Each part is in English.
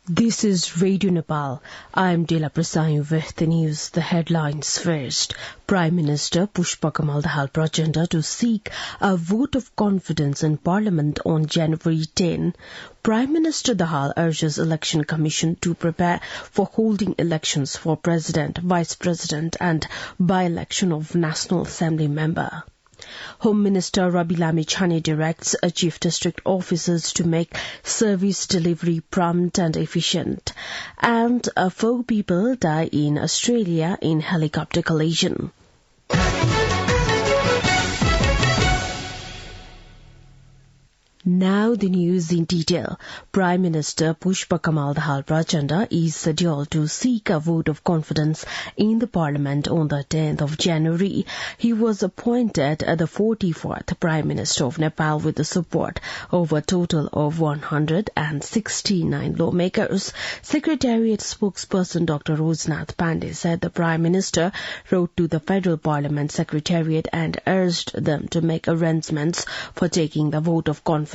This is Radio Nepal. I am Dela Prasai with the news. The headlines first. Prime Minister Pushpa Kamal Dahal Prachanda to seek a vote of confidence in Parliament on January 10. Prime Minister Dahal urges Election Commission to prepare for holding elections for President, Vice President and by-election of National Assembly member. Home Minister Rabi Lamichhane directs Chief District Officers to make service delivery prompt and efficient. And 4 people die in Australia in helicopter collision. Now the news in detail. Prime Minister Pushpa Kamal Dahal Prachanda is scheduled to seek a vote of confidence in the Parliament on the 10th of January. He was appointed the 44th Prime Minister of Nepal with the support of a total of 169 lawmakers. Secretariat spokesperson Dr. Rosnath Pandey said the Prime Minister wrote to the Federal Parliament Secretariat and urged them to make arrangements for taking the vote of confidence.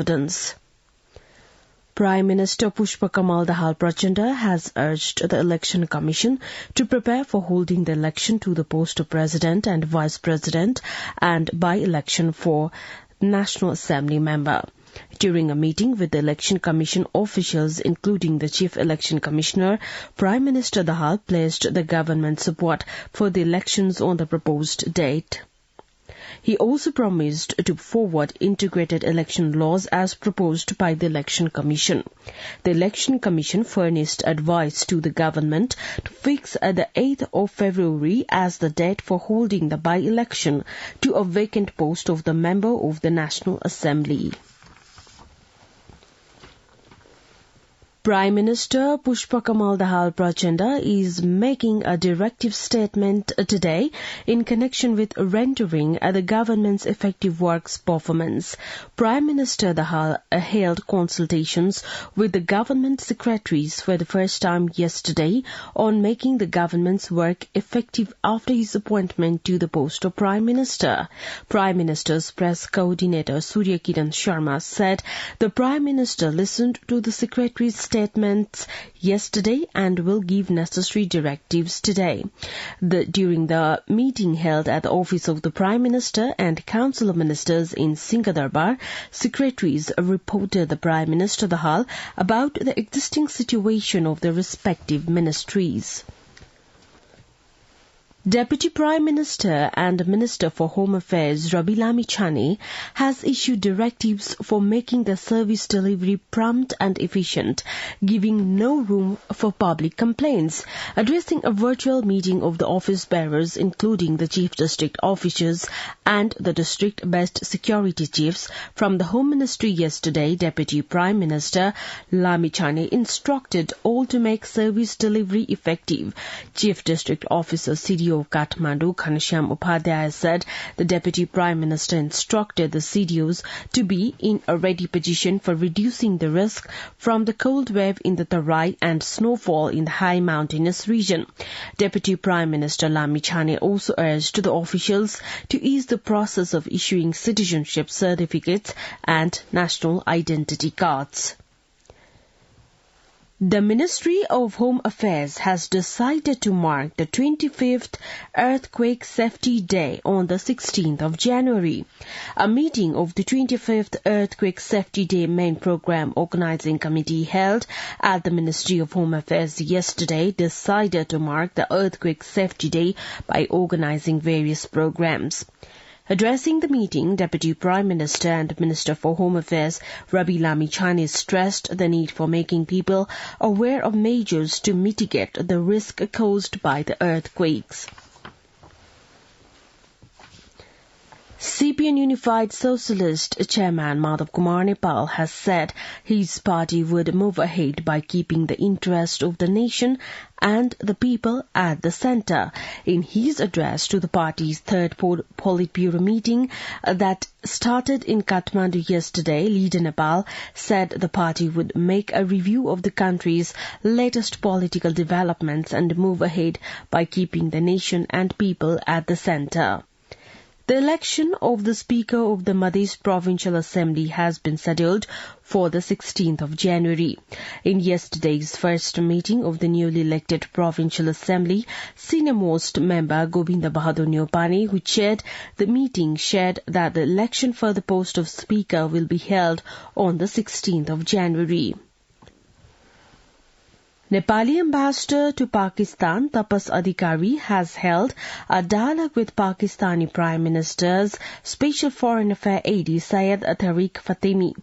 Prime Minister Pushpa Kamal Dahal Prachanda has urged the Election Commission to prepare for holding the election to the post of President and Vice President and by-election for National Assembly member. During a meeting with the Election Commission officials, including the Chief Election Commissioner, Prime Minister Dahal placed the government support for the elections on the proposed date. He also promised to forward integrated election laws as proposed by the Election Commission. The Election Commission furnished advice to the government to fix the 8th of February as the date for holding the by-election to a vacant post of the member of the National Assembly. Prime Minister Pushpa Kamal Dahal Prachanda is making a directive statement today in connection with rendering the government's effective works performance. Prime Minister Dahal held consultations with the government secretaries for the first time yesterday on making the government's work effective after his appointment to the post of Prime Minister. Prime Minister's press coordinator Surya Kiran Sharma said the Prime Minister listened to the secretaries' statements yesterday and will give necessary directives today. During the meeting held at the office of the Prime Minister and Council of Ministers in Singh Durbar, secretaries reported the Prime Minister Dahal about the existing situation of the respective ministries. Deputy Prime Minister and Minister for Home Affairs Rabi Lamichhane has issued directives for making the service delivery prompt and efficient, giving no room for public complaints. Addressing a virtual meeting of the office bearers, including the Chief District Officers and the district-based security chiefs from the Home Ministry yesterday, Deputy Prime Minister Lamichhane instructed all to make service delivery effective. Chief District Officer CDO of Kathmandu, Ghanshyam Upadhyaya, said the Deputy Prime Minister instructed the CDOs to be in a ready position for reducing the risk from the cold wave in the Tarai and snowfall in the high mountainous region. Deputy Prime Minister Lamichhane also urged the officials to ease the process of issuing citizenship certificates and national identity cards. The Ministry of Home Affairs has decided to mark the 25th Earthquake Safety Day on the 16th of January. A meeting of the 25th Earthquake Safety Day main program organizing committee held at the Ministry of Home Affairs yesterday decided to mark the Earthquake Safety Day by organizing various programs. Addressing the meeting, Deputy Prime Minister and Minister for Home Affairs Rabi Lamichhane stressed the need for making people aware of measures to mitigate the risk caused by the earthquakes. CPN Unified Socialist Chairman Madhav Kumar Nepal has said his party would move ahead by keeping the interest of the nation and the people at the centre. In his address to the party's third Politburo meeting that started in Kathmandu yesterday, Leader Nepal said the party would make a review of the country's latest political developments and move ahead by keeping the nation and people at the centre. The election of the Speaker of the Madhya Provincial Assembly has been scheduled for the 16th of January. In yesterday's first meeting of the newly elected Provincial Assembly, senior-most member Govinda Bahadur Neopane, who chaired the meeting, shared that the election for the post of Speaker will be held on the 16th of January. Nepali ambassador to Pakistan, Tapas Adhikari, has held a dialogue with Pakistani Prime Minister's Special Foreign Affairs AD Syed Tariq Fatemi.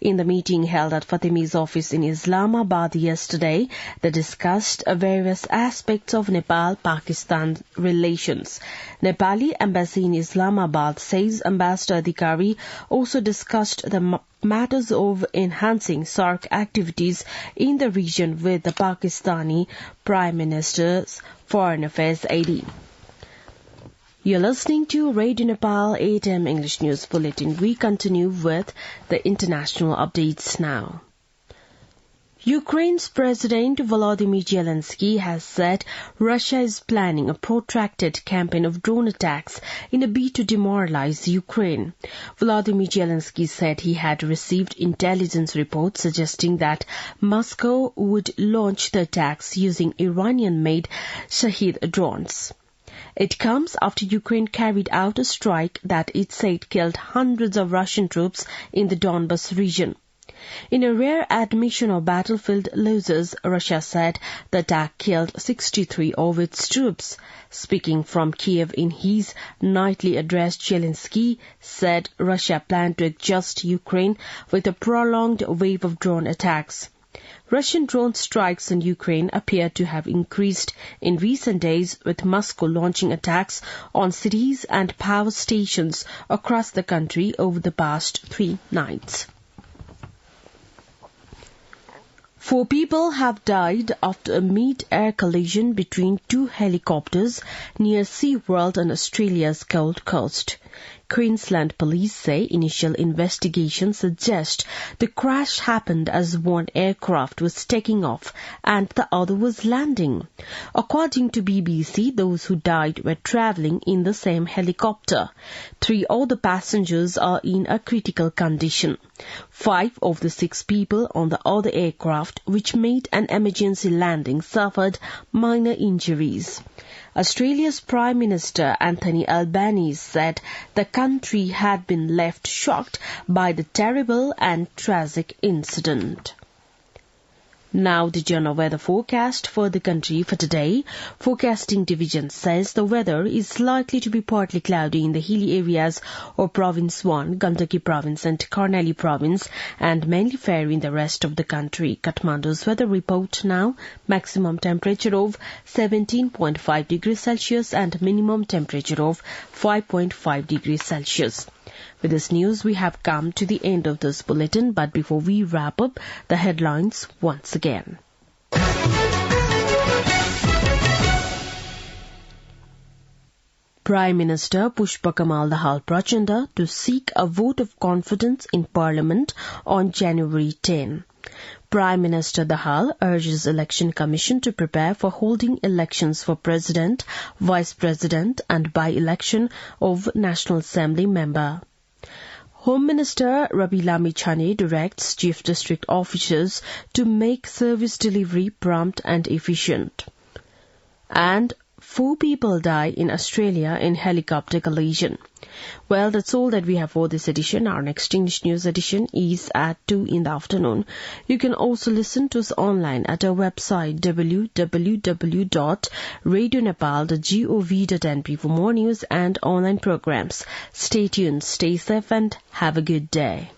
In the meeting held at Fatemi's office in Islamabad yesterday, they discussed various aspects of Nepal-Pakistan relations. Nepali embassy in Islamabad says Ambassador Adhikari also discussed the matters of enhancing SAARC activities in the region with the Pakistani Prime Minister's Foreign Affairs AD. You're listening to Radio Nepal 8 AM English News Bulletin. We continue with the international updates now. Ukraine's President Volodymyr Zelensky has said Russia is planning a protracted campaign of drone attacks in a bid to demoralize Ukraine. Volodymyr Zelensky said he had received intelligence reports suggesting that Moscow would launch the attacks using Iranian-made Shahid drones. It comes after Ukraine carried out a strike that it said killed hundreds of Russian troops in the Donbas region. In a rare admission of battlefield losses, Russia said the attack killed 63 of its troops. Speaking from Kiev in his nightly address, Zelensky said Russia planned to exhaust Ukraine with a prolonged wave of drone attacks. Russian drone strikes on Ukraine appear to have increased in recent days, with Moscow launching attacks on cities and power stations across the country over the past 3 nights. 4 people have died after a mid-air collision between 2 helicopters near SeaWorld on Australia's Gold Coast. Queensland police say initial investigations suggest the crash happened as one aircraft was taking off and the other was landing. According to BBC, those who died were travelling in the same helicopter. 3 other passengers are in a critical condition. 5 of the 6 people on the other aircraft, which made an emergency landing, suffered minor injuries. Australia's Prime Minister Anthony Albanese said the country had been left shocked by the terrible and tragic incident. Now the general weather forecast for the country for today. Forecasting Division says the weather is likely to be partly cloudy in the hilly areas of Province 1, Gandaki Province and Karnali Province, and mainly fair in the rest of the country. Kathmandu's weather report now. Maximum temperature of 17.5 degrees Celsius and minimum temperature of 5.5 degrees Celsius. With this news, we have come to the end of this bulletin, but before we wrap up, the headlines once again. Prime Minister Pushpa Kamal Dahal Prachanda to seek a vote of confidence in Parliament on January 10. Prime Minister Dahal urges Election Commission to prepare for holding elections for President, Vice President and by-election of National Assembly member. Home Minister Rabilami Chane directs Chief District Officers to make service delivery prompt and efficient. And 4 people die in Australia in helicopter collision. Well, that's all that we have for this edition. Our next English news edition is at 2 in the afternoon. You can also listen to us online at our website www.radionepal.gov.np for more news and online programs. Stay tuned, stay safe and have a good day.